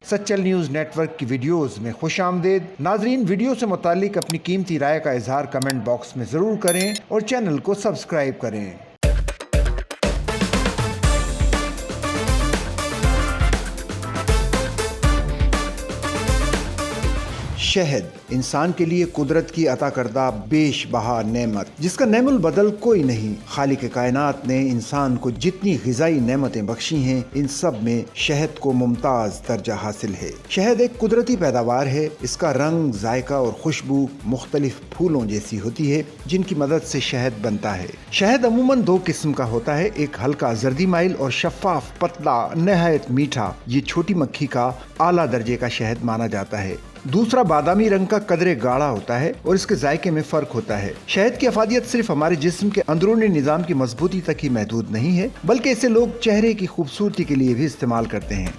Sachal news network की videos में खुश आमदेद। नाजरीन, वीडियो से मुतालिक अपनी कीमती राय का इजहार कमेंट बॉक्स में ज़रूर करें और चैनल को सब्सक्राइब करें। शहद इंसान के लिए कुदरत की अता करदा बेश बहा नेमत, जिसका नेमुल बदल कोई नहीं। खालिक कायनात ने इंसान को जितनी ग़िज़ाई नेमतें बख्शी हैं, इन सब में शहद को मुमताज़ दर्जा हासिल है। शहद एक कुदरती पैदावार है। इसका रंग, जायका और खुशबू मुख्तलिफ फूलों जैसी होती है, जिनकी मदद से शहद बनता है। शहद अमूमन दो किस्म का होता है, एक हल्का जर्दी माइल और शफ़ाफ पतला नहायत मीठा। ये छोटी मक्खी का आला दर्जे का शहद माना जाता है। दूसरा बादामी रंग का कदरे गाढ़ा होता है और इसके जायके में फर्क होता है। शहद की अफादियत सिर्फ हमारे जिस्म के अंदरूनी निज़ाम की मजबूती तक ही महदूद नहीं है, बल्कि इसे लोग चेहरे की खूबसूरती के लिए भी इस्तेमाल करते हैं।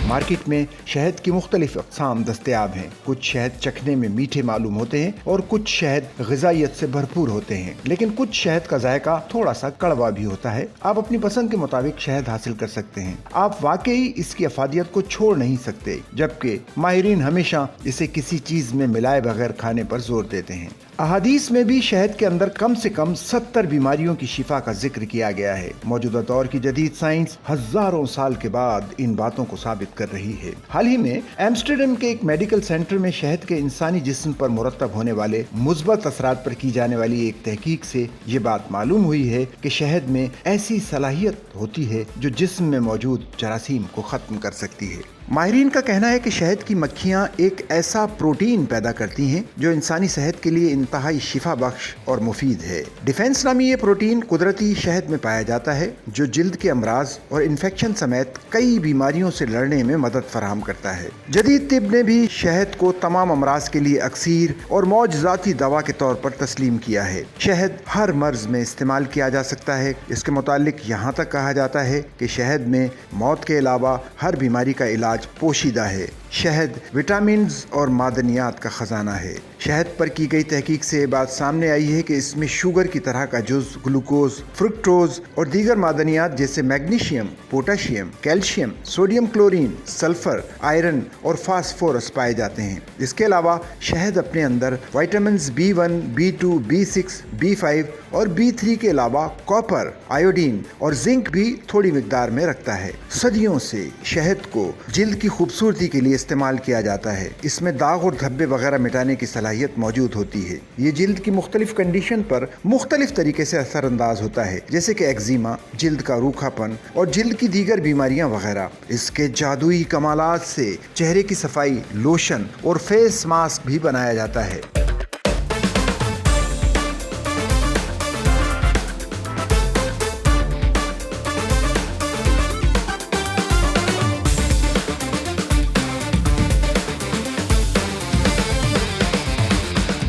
मार्केट में शहद की मुख्तलिफ अक़साम दस्तयाब हैं। कुछ शहद चखने में मीठे मालूम होते हैं और कुछ शहद ग़िज़ाइयत से भरपूर होते हैं, लेकिन कुछ शहद का जायका थोड़ा सा कड़वा भी होता है। आप अपनी पसंद के मुताबिक शहद हासिल कर सकते हैं। आप वाकई इसकी अफादियत को छोड़ नहीं सकते, जबकि माहिरीन हमेशा इसे किसी चीज़ में मिलाए बगैर खाने पर जोर देते हैं। अहादीस में भी शहद के अंदर कम से कम 70 बीमारियों की शिफा का जिक्र किया गया है। मौजूदा दौर की जदीद साइंस हजारों साल के बाद इन बातों को साबित कर रही है। हाल ही में एम्स्टर्डम के एक मेडिकल सेंटर में शहद के इंसानी जिस्म पर मुरतब होने वाले मुस्बत असरात पर की जाने वाली एक तहकीक से ये बात मालूम हुई है कि शहद में ऐसी सलाहियत होती है जो जिस्म में मौजूद जरासीम को खत्म कर सकती है। माहिरीन का कहना है कि शहद की मक्खियाँ एक ऐसा प्रोटीन पैदा करती हैं जो इंसानी सेहत के लिए इंतहाई शिफा बख्श और मुफीद है। डिफेंस नामी ये प्रोटीन कुदरती शहद में पाया जाता है, जो जिल्द के अमराज और इन्फेक्शन समेत कई बीमारियों से लड़ने में मदद फराहम करता है। जदीद तिब ने भी शहद को तमाम अमराज के लिए अक्सीर और मौजज़ाती दवा के तौर पर तस्लीम किया है। शहद हर मर्ज में इस्तेमाल किया जा सकता है। इसके मुतालिक यहाँ तक कहा जाता है कि शहद में मौत के अलावा हर बीमारी का इलाज पोशीदा है। शहद विटामिन और मादनियात का खजाना है। शहद पर की गई तहकीक से बात सामने आई है कि इसमें शुगर की तरह का जुज़, ग्लूकोज, फ्रुक्टोज और दीगर मादनियात जैसे magnesium, potassium, calcium, sodium chlorine, sulphur, iron और फास्फोरस पाए जाते हैं। इसके अलावा शहद अपने अंदर vitamin B1, B2, B6, B5 और B3 के अलावा कॉपर, आयोडीन और जिंक भी थोड़ी मिकदार में रखता है। सदियों से शहद को जिल्द की खूबसूरती के लिए इस्तेमाल किया जाता है। इसमें दाग और धब्बे वगैरह मिटाने की सलाहियत मौजूद होती है। ये जिल्द की मुख्तलिफ कंडीशन पर मुख्तलिफ तरीके से असरअंदाज होता है, जैसे कि एक्जिमा, जिल्द का रूखापन और जिल्द की दीगर बीमारियां वगैरह। इसके जादुई कमालात से चेहरे की सफाई, लोशन और फेस मास्क भी बनाया जाता है।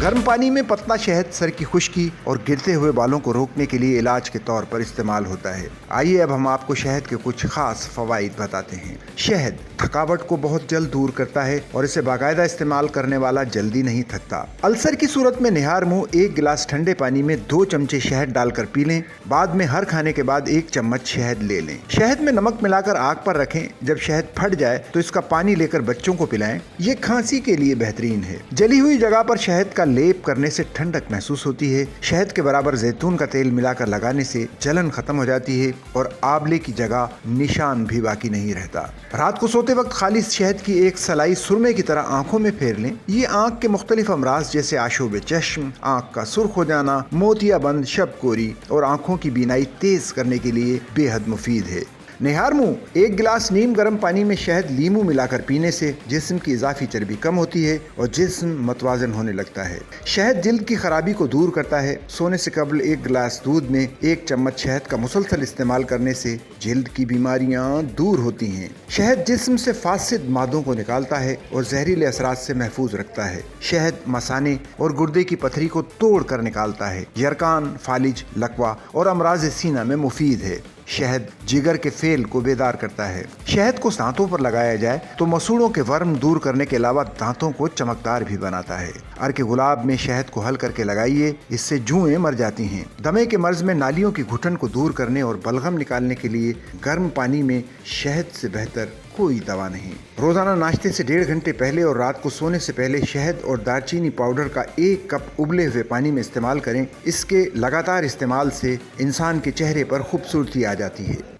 गर्म पानी में पतला शहद सर की खुश्की और गिरते हुए बालों को रोकने के लिए इलाज के तौर पर इस्तेमाल होता है। आइए अब हम आपको शहद के कुछ खास फवाइद बताते हैं। शहद थकावट को बहुत जल्द दूर करता है और इसे बाकायदा इस्तेमाल करने वाला जल्दी नहीं थकता। अल्सर की सूरत में निहार मुंह 1 गिलास ठंडे पानी में 2 चमचे शहद डालकर पी लें। बाद में हर खाने के बाद 1 चम्मच शहद ले लें। शहद में नमक मिलाकर आग पर रखें। जब शहद फट जाए तो इसका पानी लेकर बच्चों को पिलाएं। ये खांसी के लिए बेहतरीन है। जली हुई जगह पर शहद का लेप करने से ठंडक महसूस होती है। शहद के बराबर जैतून का तेल मिलाकर लगाने से जलन खत्म हो जाती है और आंवले की जगह निशान भी बाकी नहीं रहता। रात को सोते वक्त खालिस शहद की एक सलाई सुरमे की तरह आंखों में फेर लें। ये आंख के मुख्तलिफ अमराज जैसे आशोब चश्म, आंख का सुर्ख हो जाना, मोतियाबंद, शबकोरी और आंखों की बीनाई तेज करने के लिए बेहद मुफीद है। निहार मुंह 1 गिलास नीम गर्म पानी में शहद लीमू मिलाकर पीने से जिस्म की इजाफी चर्बी कम होती है और जिस्म मतवाजन होने लगता है। शहद जिल्द की खराबी को दूर करता है। सोने से कबल 1 गिलास दूध में 1 चम्मच शहद का मुसलसल इस्तेमाल करने से जिल्द की बीमारियां दूर होती हैं। शहद जिस्म से फासिद मादों को निकालता है और जहरीले असरात से महफूज रखता है। शहद मसाने और गुर्दे की पथरी को तोड़ कर निकालता है। यरकान, फालिज, लकवा और अमराज सीना में मुफीद है। शहद जिगर के फेल को बेदार करता है। शहद को दांतों पर लगाया जाए तो मसूड़ों के वर्म दूर करने के अलावा दांतों को चमकदार भी बनाता है। अर्क गुलाब में शहद को हल करके लगाइए, इससे जुएं मर जाती हैं। दमे के मर्ज में नालियों की घुटन को दूर करने और बलगम निकालने के लिए गर्म पानी में शहद से बेहतर कोई दवा नहीं। रोजाना नाश्ते से 1.5 घंटे पहले और रात को सोने से पहले शहद और दालचीनी पाउडर का 1 कप उबले हुए पानी में इस्तेमाल करें। इसके लगातार इस्तेमाल से इंसान के चेहरे पर खूबसूरती आ जाती है।